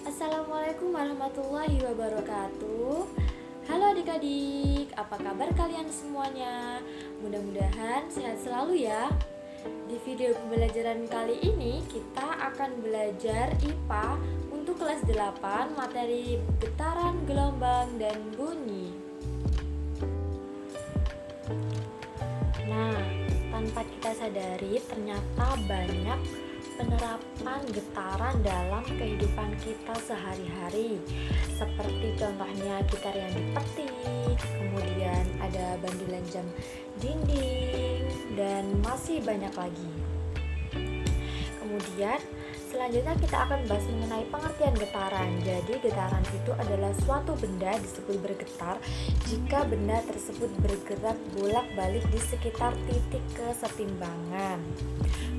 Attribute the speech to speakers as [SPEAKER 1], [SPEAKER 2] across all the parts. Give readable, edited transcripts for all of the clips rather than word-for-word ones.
[SPEAKER 1] Assalamualaikum warahmatullahi wabarakatuh. Halo adik-adik, apa kabar kalian semuanya? Mudah-mudahan sehat selalu ya. Di video pembelajaran kali ini kita akan belajar IPA untuk kelas 8 materi getaran, gelombang, dan bunyi. Nah, tanpa kita sadari ternyata banyak penerapan getaran dalam kehidupan kita sehari-hari. Seperti contohnya gitar yang dipetik, kemudian ada bandulan jam dinding, dan masih banyak lagi. Kemudian selanjutnya kita akan bahas mengenai pengertian getaran. Jadi getaran itu adalah suatu benda disebut bergetar jika benda tersebut bergerak bolak-balik di sekitar titik kesetimbangan.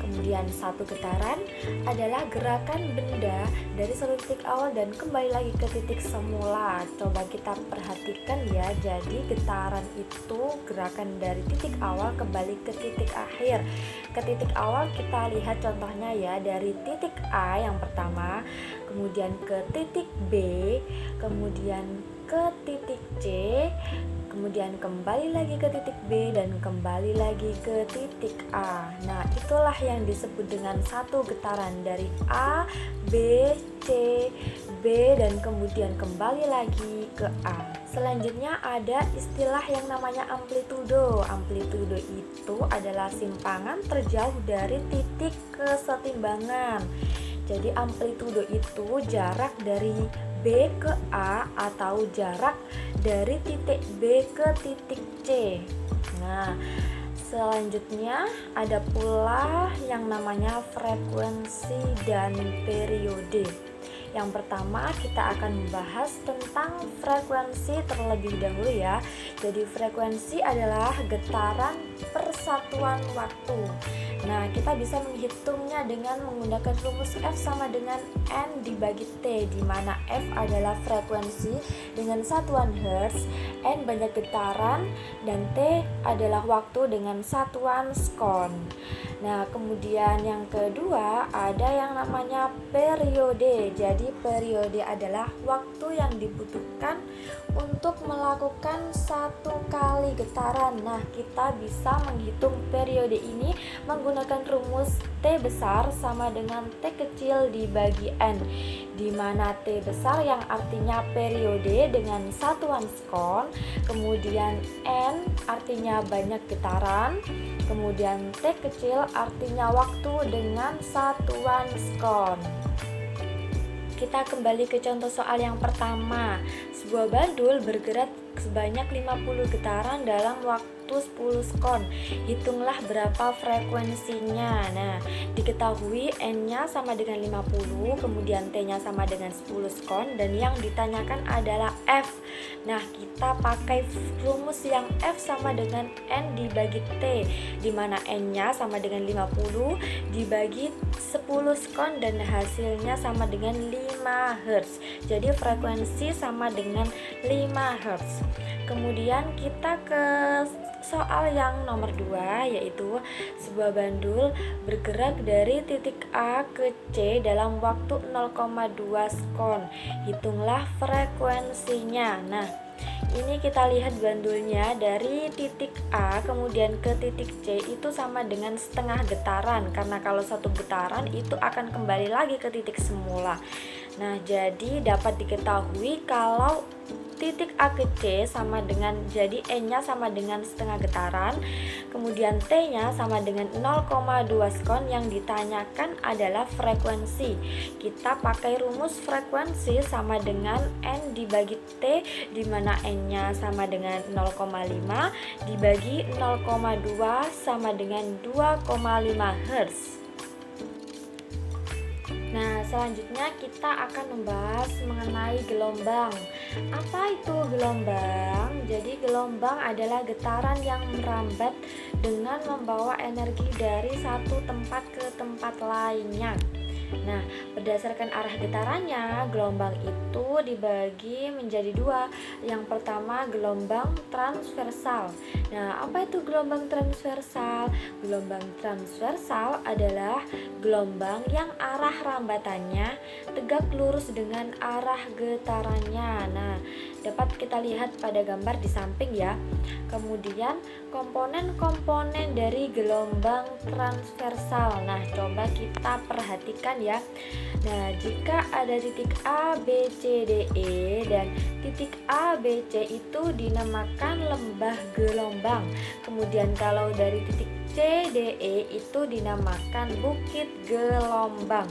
[SPEAKER 1] Kemudian satu getaran adalah gerakan benda dari satu titik awal dan kembali lagi ke titik semula. Coba kita perhatikan ya. Jadi getaran itu gerakan dari titik awal kembali ke titik akhir. Ke titik awal kita lihat contohnya ya, dari titik A yang pertama, kemudian ke titik B, kemudian ke titik C, kemudian kembali lagi ke titik B, dan kembali lagi ke titik A. Nah, itulah yang disebut dengan satu getaran dari A, B, C, B, dan kemudian kembali lagi ke A. Selanjutnya ada istilah yang namanya amplitudo. Amplitudo itu adalah simpangan terjauh dari titik kesetimbangan. Jadi amplitudo itu jarak dari B ke A atau jarak dari titik B ke titik C. Nah, selanjutnya ada pula yang namanya frekuensi dan periode. Yang pertama kita akan membahas tentang frekuensi terlebih dahulu ya. Jadi frekuensi adalah getaran persatuan waktu. Nah, kita bisa menghitungnya dengan menggunakan rumus F sama dengan N dibagi T, di mana F adalah frekuensi dengan satuan Hertz, N banyak getaran, dan T adalah waktu dengan satuan sekon. Nah, kemudian yang kedua ada yang namanya periode. Jadi periode adalah waktu yang dibutuhkan untuk melakukan satu kali getaran. Nah, kita bisa menghitung periode ini menggunakan rumus T besar sama dengan T kecil dibagi N, di mana T besar yang artinya periode dengan satuan sekon, kemudian N artinya banyak getaran, kemudian T kecil artinya waktu dengan satuan sekon. Kita kembali ke contoh soal yang pertama. Sebuah bandul bergerak sebanyak 50 getaran dalam waktu 10 sekon. Hitunglah berapa frekuensinya. Nah, diketahui N-nya sama dengan 50, kemudian T-nya sama dengan 10 sekon, dan yang ditanyakan adalah F. Nah, kita pakai rumus yang F sama dengan N dibagi T, di mana N-nya sama dengan 50 dibagi 10 sekon dan hasilnya sama dengan 5 Hz. Jadi frekuensi sama dengan 5 Hz. Kemudian kita ke soal yang nomor 2, yaitu sebuah bandul bergerak dari titik A ke C dalam waktu 0,2 sekon. Hitunglah frekuensinya. Nah, ini kita lihat bandulnya dari titik A kemudian ke titik C itu sama dengan setengah getaran, karena kalau satu getaran itu akan kembali lagi ke titik semula. Nah, jadi dapat diketahui kalau titik A ke C sama dengan, jadi N-nya sama dengan setengah getaran, kemudian T-nya sama dengan 0,2 sekon. Yang ditanyakan adalah frekuensi. Kita pakai rumus frekuensi sama dengan N dibagi T, di mana N-nya sama dengan 0,5 dibagi 0,2 sama dengan 2,5 Hz. Nah, selanjutnya kita akan membahas mengenai gelombang. Apa itu gelombang? Jadi gelombang adalah getaran yang merambat dengan membawa energi dari satu tempat ke tempat lainnya. Nah, berdasarkan arah getarannya, gelombang itu dibagi menjadi dua. Yang pertama, gelombang transversal. Nah, apa itu gelombang transversal? Gelombang transversal adalah gelombang yang arah rambatannya tegak lurus dengan arah getarannya. Nah, dapat kita lihat pada gambar di samping ya. Kemudian komponen-komponen dari gelombang transversal. Nah, coba kita perhatikan ya. Nah, jika ada titik A, B, C, D, E dan titik A, B, C itu dinamakan lembah gelombang. Kemudian kalau dari titik C, D, E itu dinamakan bukit gelombang.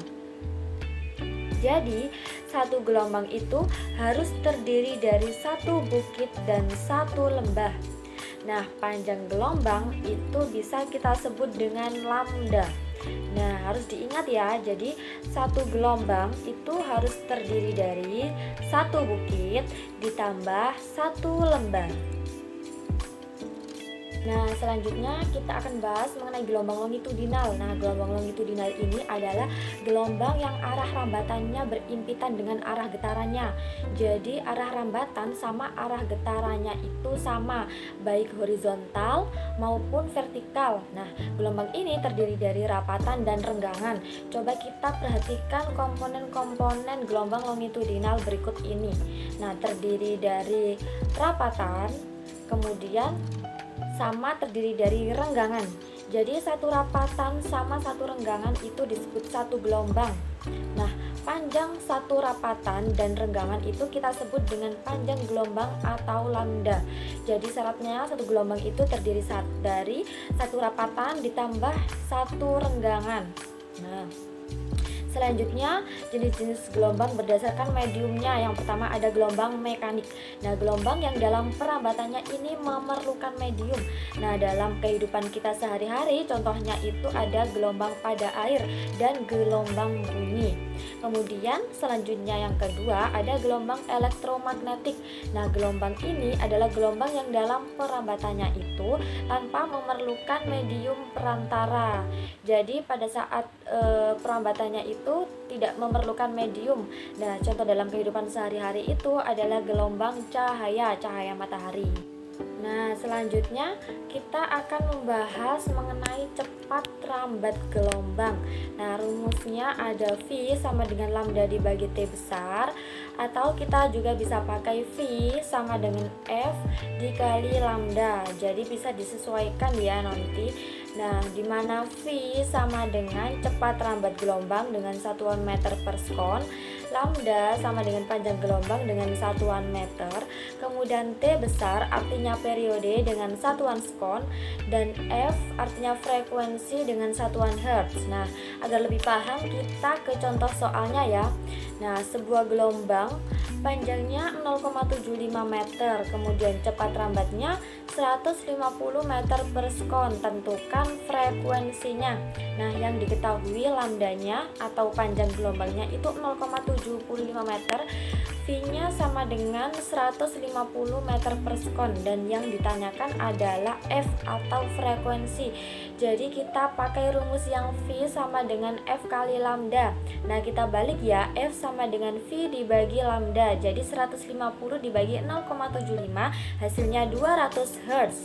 [SPEAKER 1] Jadi, satu gelombang itu harus terdiri dari satu bukit dan satu lembah. Nah, panjang gelombang itu bisa kita sebut dengan lambda. Nah, harus diingat ya. Jadi, satu gelombang itu harus terdiri dari satu bukit ditambah satu lembah. Nah, selanjutnya kita akan bahas mengenai gelombang longitudinal. Nah, gelombang longitudinal ini adalah gelombang yang arah rambatannya berimpitan dengan arah getarannya. Jadi, arah rambatan sama arah getarannya itu sama, baik horizontal maupun vertikal. Nah, gelombang ini terdiri dari rapatan dan renggangan. Coba kita perhatikan komponen-komponen gelombang longitudinal berikut ini. Nah, terdiri dari rapatan, kemudian sama terdiri dari renggangan. Jadi satu rapatan sama satu renggangan itu disebut satu gelombang. Nah, panjang satu rapatan dan renggangan itu kita sebut dengan panjang gelombang atau lambda. Jadi syaratnya satu gelombang itu terdiri dari satu rapatan ditambah satu renggangan. Nah, selanjutnya, jenis-jenis gelombang berdasarkan mediumnya. Yang pertama ada gelombang mekanik. Nah, gelombang yang dalam perambatannya ini memerlukan medium. Nah, dalam kehidupan kita sehari-hari, contohnya itu ada gelombang pada air dan gelombang bunyi. Kemudian, selanjutnya yang kedua ada gelombang elektromagnetik. Nah, gelombang ini adalah gelombang yang dalam perambatannya itu tanpa memerlukan medium perantara. Jadi, pada saat perambatannya itu tidak memerlukan medium. Nah, contoh dalam kehidupan sehari-hari itu adalah gelombang cahaya matahari. Nah, selanjutnya kita akan membahas mengenai cepat rambat gelombang. Nah, rumusnya ada V sama dengan lambda dibagi T besar, atau kita juga bisa pakai V sama dengan F dikali lambda. Jadi bisa disesuaikan ya nanti. Nah, dimana V sama dengan cepat rambat gelombang dengan satuan meter per sekon, lambda sama dengan panjang gelombang dengan satuan meter, kemudian T besar artinya periode dengan satuan sekon, dan F artinya frekuensi dengan satuan hertz. Nah, agar lebih paham kita ke contoh soalnya ya. Nah, sebuah gelombang panjangnya 0,75 meter, kemudian cepat rambatnya 150 meter per sekon. Tentukan frekuensinya. Nah, yang diketahui lambdanya atau panjang gelombangnya itu 0,75 meter, V-nya sama dengan 150 meter per sekon, dan yang ditanyakan adalah F atau frekuensi. Jadi kita pakai rumus yang V sama dengan F kali lambda. Nah, kita balik ya, F sama dengan V dibagi lambda. Jadi 150 dibagi 0,75 hasilnya 200 Hz.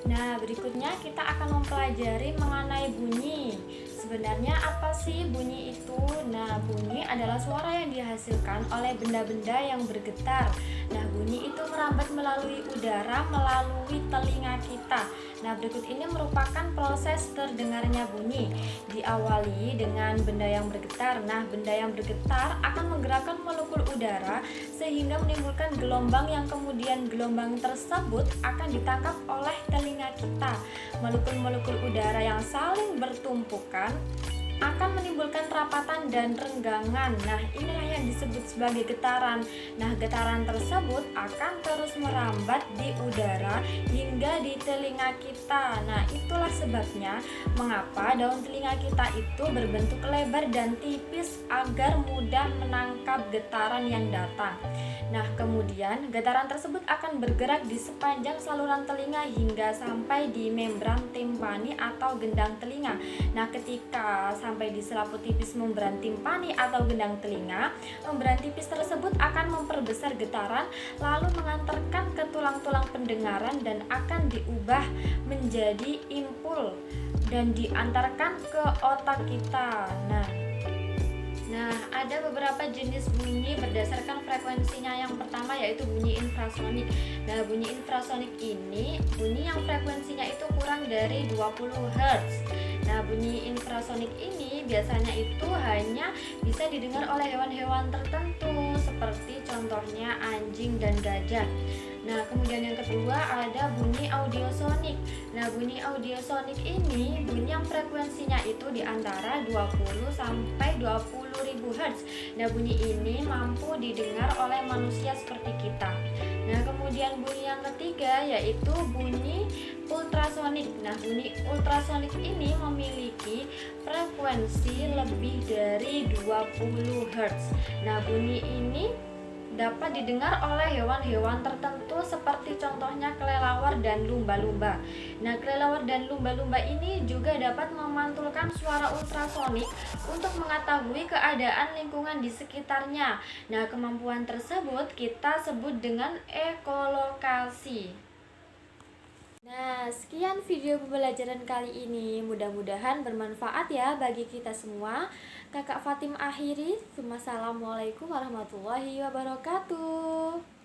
[SPEAKER 1] Nah, berikutnya kita akan mempelajari mengenai bunyi. Sebenarnya apa sih bunyi itu? Nah, bunyi adalah suara yang dihasilkan oleh benda-benda yang bergetar. Nah, bunyi itu merambat melalui udara, melalui telinga kita. Nah, berikut ini merupakan proses terdengarnya bunyi. Diawali dengan benda yang bergetar. Nah, benda yang bergetar akan menggerakkan molekul udara sehingga menimbulkan gelombang yang kemudian gelombang tersebut akan ditangkap oleh telinga kita. Molekul-molekul udara yang saling bertumpukan akan menimbulkan rapatan dan renggangan. Nah, inilah yang disebut sebagai getaran. Nah, getaran tersebut akan terus merambat di udara hingga di telinga kita. Nah, itulah sebabnya mengapa daun telinga kita itu berbentuk lebar dan tipis agar mudah menangkap getaran yang datang. Nah, kemudian getaran tersebut akan bergerak di sepanjang saluran telinga hingga sampai di membran timpani atau gendang telinga. Nah, ketika sampai di selaput tipis membran timpani atau gendang telinga, membran tipis tersebut akan memperbesar getaran lalu mengantarkan ke tulang-tulang pendengaran dan akan diubah menjadi impul dan diantarkan ke otak kita. Nah, ada beberapa jenis bunyi berdasarkan frekuensinya. Yang pertama yaitu bunyi infrasonik. Nah, bunyi infrasonik ini bunyi yang frekuensinya itu kurang dari 20 Hz. Nah, bunyi infrasonik ini biasanya itu hanya bisa didengar oleh hewan-hewan tertentu seperti contohnya anjing dan gajah. Nah, kemudian yang kedua ada bunyi audiosonik. Nah, bunyi audiosonik ini bunyi yang frekuensinya itu di antara 20 sampai 20.000 Hz. Nah, bunyi ini mampu didengar oleh manusia seperti kita. Nah, kemudian bunyi yang ketiga yaitu bunyi ultrasonik. Nah, bunyi ultrasonik ini memiliki frekuensi lebih dari 20 Hz. Nah, bunyi ini dapat didengar oleh hewan-hewan tertentu seperti contohnya kelelawar dan lumba-lumba. Nah, kelelawar dan lumba-lumba ini juga dapat memantulkan suara ultrasonik untuk mengetahui keadaan lingkungan di sekitarnya. Nah, kemampuan tersebut kita sebut dengan ekolokasi. Nah, sekian video pembelajaran kali ini. Mudah-mudahan bermanfaat ya bagi kita semua. Kakak Fatim akhiri. Wassalamualaikum warahmatullahi wabarakatuh.